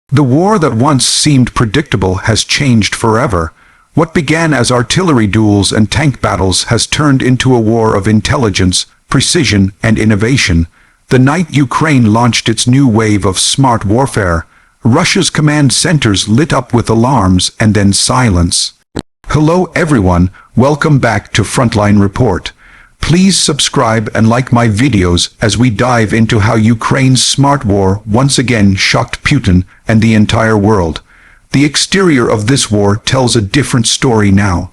The war that once seemed predictable has changed forever. What began as artillery duels and tank battles has turned into a war of intelligence, precision, and innovation. The night Ukraine launched its new wave of smart warfare, Russia's command centers lit up with alarms and then silence. Hello everyone, welcome back to Frontline Report. Please subscribe and like my videos as we dive into how Ukraine's smart war once again shocked Putin and the entire world. The exterior of this war tells a different story now.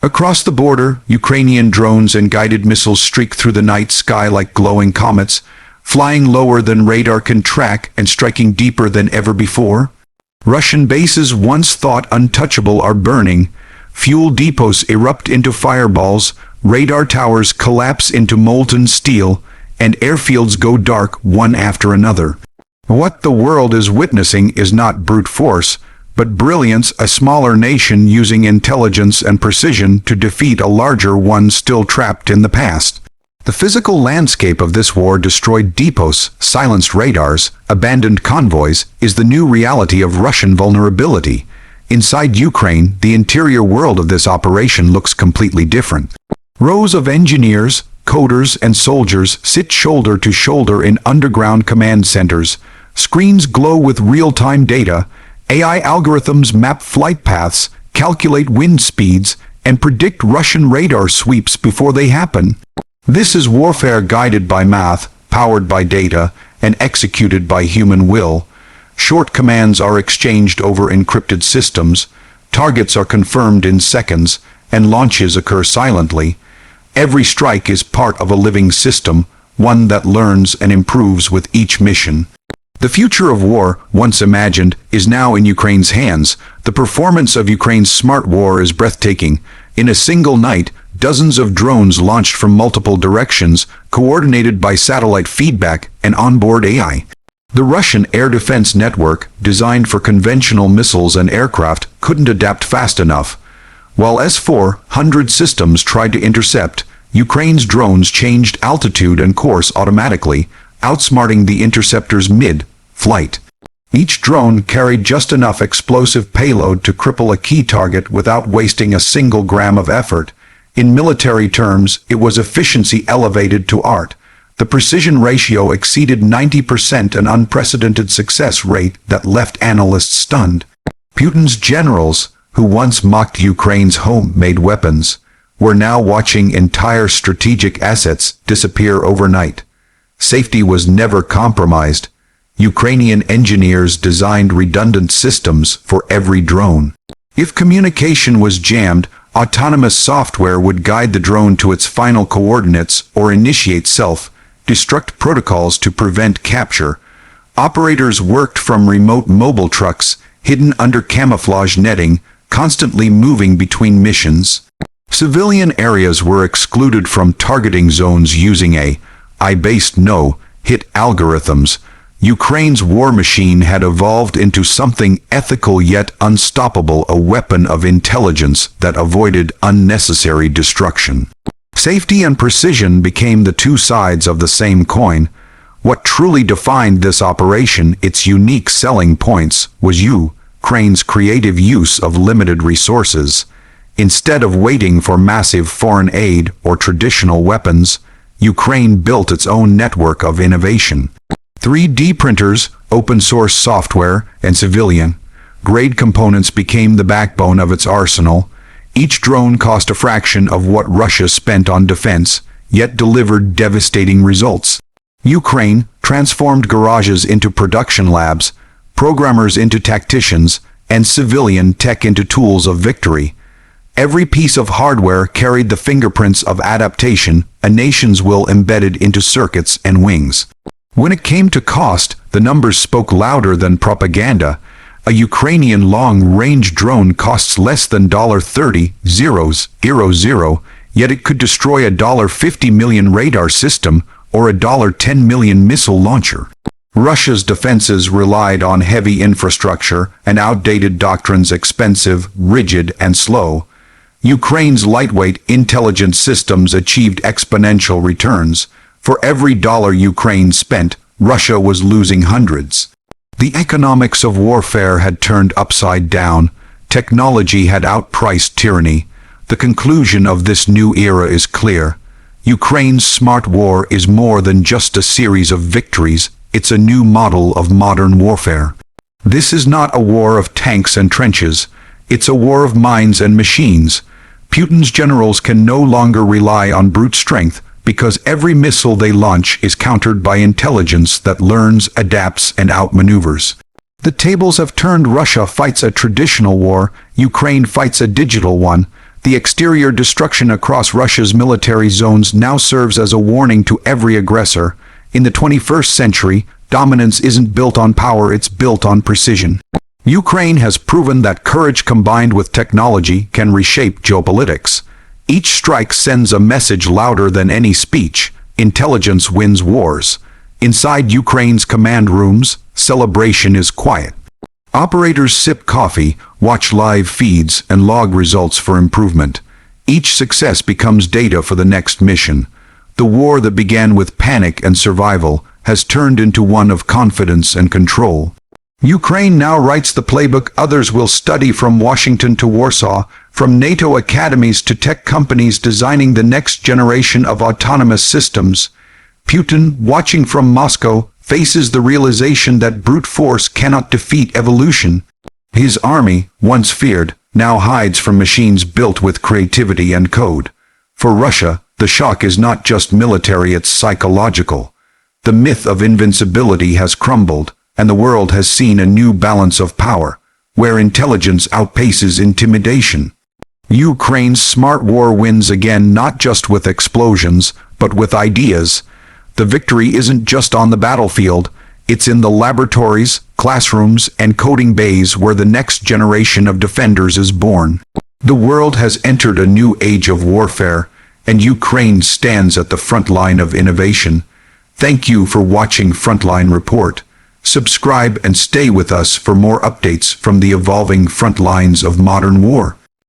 Across the border, Ukrainian drones and guided missiles streak through the night sky like glowing comets, flying lower than radar can track and striking deeper than ever before. Russian bases once thought untouchable are burning, fuel depots erupt into fireballs, radar towers collapse into molten steel, and airfields go dark one after another. What the world is witnessing is not brute force, but brilliance, a smaller nation using intelligence and precision to defeat a larger one still trapped in the past. The physical landscape of this war destroyed depots, silenced radars, abandoned convoys, is the new reality of Russian vulnerability. Inside Ukraine, the interior world of this operation looks completely different. Rows of engineers, coders, and soldiers sit shoulder to shoulder in underground command centers. Screens glow with real-time data. AI algorithms map flight paths, calculate wind speeds, and predict Russian radar sweeps before they happen. This is warfare guided by math, powered by data, and executed by human will. Short commands are exchanged over encrypted systems, targets are confirmed in seconds, and launches occur silently. Every strike is part of a living system, one that learns and improves with each mission. The future of war, once imagined, is now in Ukraine's hands. The performance of Ukraine's smart war is breathtaking. In a single night, dozens of drones launched from multiple directions, coordinated by satellite feedback and onboard AI. The Russian air defense network, designed for conventional missiles and aircraft, couldn't adapt fast enough. While S-400 systems tried to intercept, Ukraine's drones changed altitude and course automatically, outsmarting the interceptors mid-flight. Each drone carried just enough explosive payload to cripple a key target without wasting a single gram of effort. In military terms, it was efficiency elevated to art. The precision ratio exceeded 90%, an unprecedented success rate that left analysts stunned. Putin's generals, who once mocked Ukraine's homemade weapons, were now watching entire strategic assets disappear overnight. Safety was never compromised. Ukrainian engineers designed redundant systems for every drone. If communication was jammed, autonomous software would guide the drone to its final coordinates or initiate self-destruct protocols to prevent capture. Operators worked from remote mobile trucks, hidden under camouflage netting, constantly moving between missions. Civilian areas were excluded from targeting zones using AI-based no-hit algorithms. Ukraine's war machine had evolved into something ethical yet unstoppable, a weapon of intelligence that avoided unnecessary destruction. Safety and precision became the two sides of the same coin. What truly defined this operation, its unique selling points, was Ukraine's creative use of limited resources. Instead of waiting for massive foreign aid or traditional weapons, Ukraine built its own network of innovation. 3D printers, open-source software, and civilian-grade components became the backbone of its arsenal. Each drone cost a fraction of what Russia spent on defense, yet delivered devastating results. Ukraine transformed garages into production labs, programmers into tacticians, and civilian tech into tools of victory. Every piece of hardware carried the fingerprints of adaptation, a nation's will embedded into circuits and wings. When it came to cost, the numbers spoke louder than propaganda. A Ukrainian long-range drone costs less than $30,000, yet it could destroy a $50 million radar system or a $10 million missile launcher. Russia's defenses relied on heavy infrastructure and outdated doctrines, expensive, rigid, and slow. Ukraine's lightweight, intelligent systems achieved exponential returns. For every dollar Ukraine spent, Russia was losing hundreds. The economics of warfare had turned upside down. Technology had outpriced tyranny. The conclusion of this new era is clear. Ukraine's smart war is more than just a series of victories. It's a new model of modern warfare. This is not a war of tanks and trenches. It's a war of minds and machines. Putin's generals can no longer rely on brute strength because every missile they launch is countered by intelligence that learns, adapts, and outmaneuvers. The tables have turned. Russia fights a traditional war, Ukraine fights a digital one. The exterior destruction across Russia's military zones now serves as a warning to every aggressor. In the 21st century, dominance isn't built on power, it's built on precision. Ukraine has proven that courage combined with technology can reshape geopolitics. Each strike sends a message louder than any speech. Intelligence wins wars. Inside Ukraine's command rooms, celebration is quiet. Operators sip coffee, watch live feeds, and log results for improvement. Each success becomes data for the next mission. The war that began with panic and survival has turned into one of confidence and control. Ukraine now writes the playbook others will study, from Washington to Warsaw, from NATO academies to tech companies designing the next generation of autonomous systems. Putin, watching from Moscow, faces the realization that brute force cannot defeat evolution. His army, once feared, now hides from machines built with creativity and code. For Russia, the shock is not just military, it's psychological. The myth of invincibility has crumbled, and the world has seen a new balance of power, where intelligence outpaces intimidation. Ukraine's smart war wins again, not just with explosions, but with ideas. The victory isn't just on the battlefield, it's in the laboratories, classrooms, and coding bays where the next generation of defenders is born. The world has entered a new age of warfare, and Ukraine stands at the front line of innovation. Thank you for watching Frontline Report. Subscribe and stay with us for more updates from the evolving front lines of modern war.